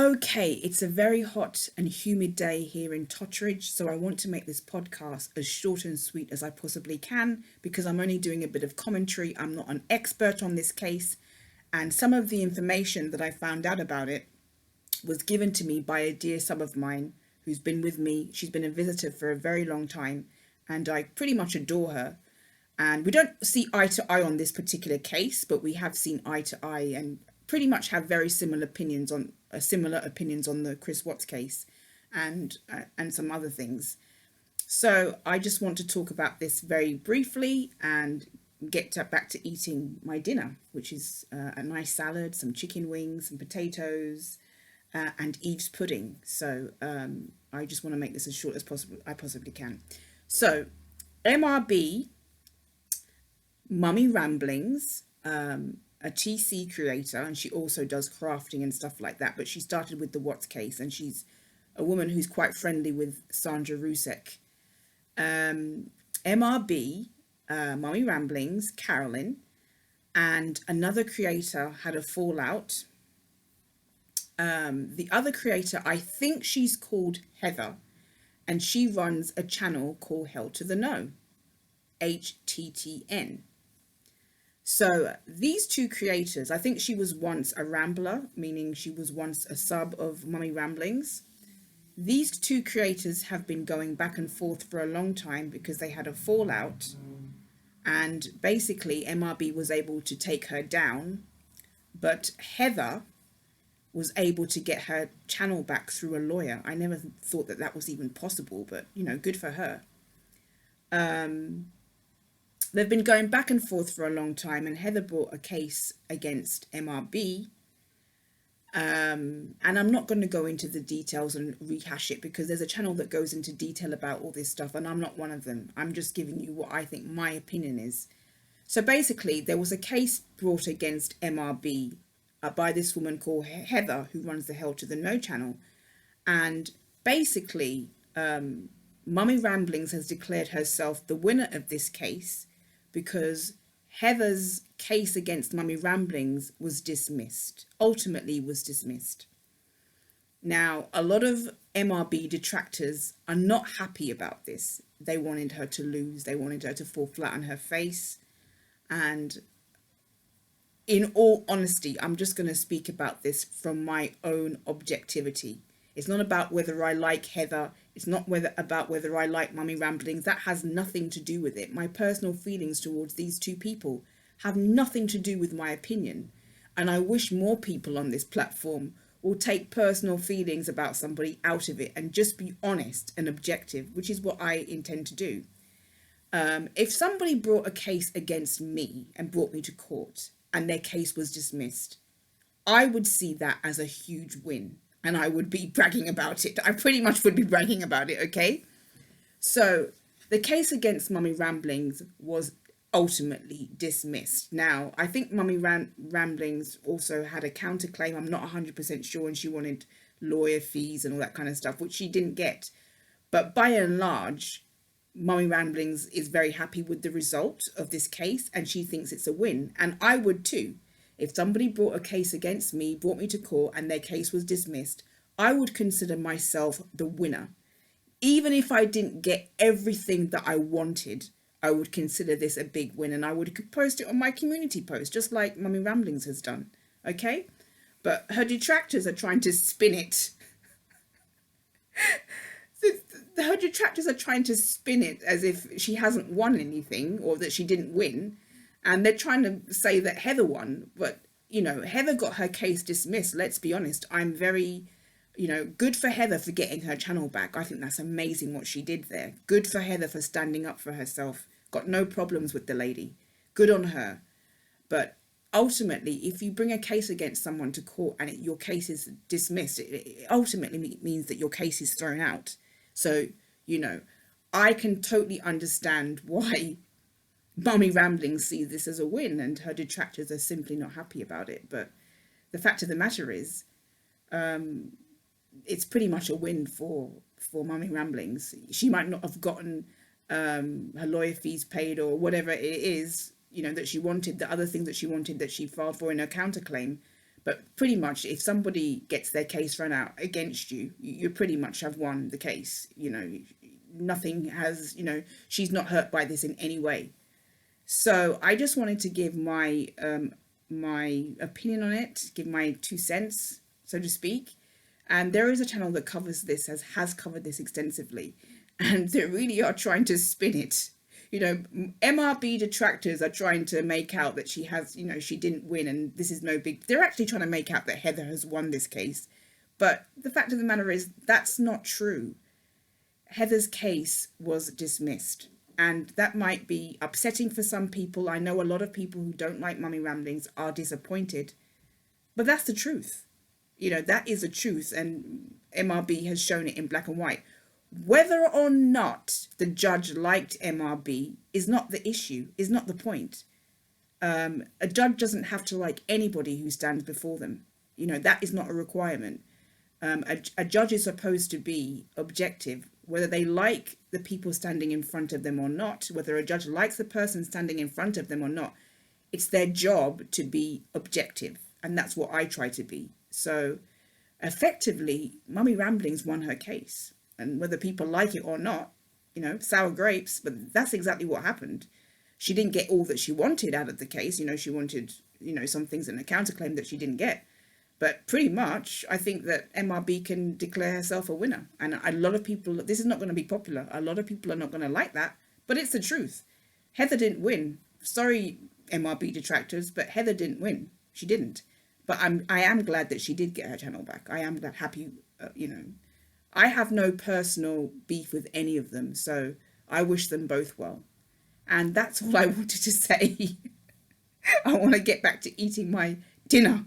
Okay, it's a very hot and humid day here in Totteridge, so I want to make this podcast as short and sweet as I possibly can because I'm only doing a bit of commentary. I'm not an expert on this case, and some of the information that I found out about it was given to me by a dear sub of mine who's been with me. She's been a visitor for a very long time, and I pretty much adore her. And we don't see eye to eye on this particular case, but we have seen eye to eye and pretty much have very similar opinions on the Chris Watts case and some other things. So I just want to talk about this very briefly and back to eating my dinner, which is a nice salad, some chicken wings, some potatoes, and Eve's pudding. So I just want to make this as short as possible I possibly can. So MRB, Mummy Ramblings, a TC creator, and she also does crafting and stuff like that. But she started with the Watts case, and she's a woman who's quite friendly with Sandra Rusek. MRB, Mummy Ramblings, Carolyn, and another creator had a fallout. The other creator, I think she's called Heather, and she runs a channel called Hell to the No, HTTN. So these two creators, I think she was once a Rambler, meaning she was once a sub of Mummy Ramblings. These two creators have been going back and forth for a long time because they had a fallout, and basically MRB was able to take her down, but Heather was able to get her channel back through a lawyer. I never thought that that was even possible, but good for her. They've been going back and forth for a long time, and Heather brought a case against MRB. And I'm not going to go into the details and rehash it because there's a channel that goes into detail about all this stuff, and I'm not one of them. I'm just giving you what I think my opinion is. So basically, there was a case brought against MRB by this woman called Heather, who runs the Hell to the No channel. And basically, Mummy Ramblings has declared herself the winner of this case because Heather's case against Mummy Ramblings was dismissed, ultimately was dismissed. Now, a lot of MRB detractors are not happy about this. They wanted her to lose. They wanted her to fall flat on her face. And in all honesty, I'm just going to speak about this from my own objectivity. It's not about whether I like Heather. It's not about whether I like Mummy Ramblings. That has nothing to do with it. My personal feelings towards these two people have nothing to do with my opinion. And I wish more people on this platform will take personal feelings about somebody out of it and just be honest and objective, which is what I intend to do. If somebody brought a case against me and brought me to court and their case was dismissed, I would see that as a huge win. And I would be bragging about it. I pretty much would be bragging about it, okay? So the case against Mummy Ramblings was ultimately dismissed. Now, I think Mummy Ramblings also had a counterclaim. I'm not 100% sure, and she wanted lawyer fees and all that kind of stuff, which she didn't get. But by and large, Mummy Ramblings is very happy with the result of this case, and she thinks it's a win. And I would too. If somebody brought a case against me, brought me to court, and their case was dismissed, I would consider myself the winner. Even if I didn't get everything that I wanted, I would consider this a big win, and I would post it on my community post, just like Mummy Ramblings has done, okay? But her detractors are trying to spin it. Her detractors are trying to spin it as if she hasn't won anything or that she didn't win. And they're trying to say that Heather won, but, Heather got her case dismissed. Let's be honest. I'm very, good for Heather for getting her channel back. I think that's amazing what she did there. Good for Heather for standing up for herself. Got no problems with the lady. Good on her. But ultimately, if you bring a case against someone to court and your case is dismissed, it ultimately means that your case is thrown out. So, I can totally understand why Mummy Ramblings sees this as a win, and her detractors are simply not happy about it. But the fact of the matter is, it's pretty much a win for Mummy Ramblings. She might not have gotten her lawyer fees paid or whatever it is, that she wanted, the other things that she wanted that she filed for in her counterclaim. But pretty much, if somebody gets their case run out against you, you pretty much have won the case. You know, nothing has, you know, she's not hurt by this in any way. So I just wanted to give my opinion on it, give my 2 cents, so to speak. And there is a channel that covers this, has covered this extensively, and they really are trying to spin it. You know, MRB detractors are trying to make out that she has, you know, she didn't win and this is no big. They're actually trying to make out that Heather has won this case. But the fact of the matter is, that's not true. Heather's case was dismissed. And that might be upsetting for some people. I know a lot of people who don't like Mummy Ramblings are disappointed. But that's the truth. You know, that is the truth. And MRB has shown it in black and white. Whether or not the judge liked MRB is not the issue, is not the point. A judge doesn't have to like anybody who stands before them. You know, that is not a requirement. A judge is supposed to be objective, whether they like the people standing in front of them or not, whether a judge likes the person standing in front of them or not. It's their job to be objective, and that's what I try to be. So effectively, Mummy Ramblings won her case, and whether people like it or not, you know, sour grapes, but that's exactly what happened. She didn't get all that she wanted out of the case. You know, she wanted, you know, some things in a counterclaim that she didn't get. But pretty much, I think that MRB can declare herself a winner. And a lot of people, this is not going to be popular. A lot of people are not going to like that. But it's the truth. Heather didn't win. Sorry, MRB detractors, but Heather didn't win. She didn't. But I am glad that she did get her channel back. I am glad, happy, you know. I have no personal beef with any of them. So I wish them both well. And that's all I wanted to say. I want to get back to eating my dinner.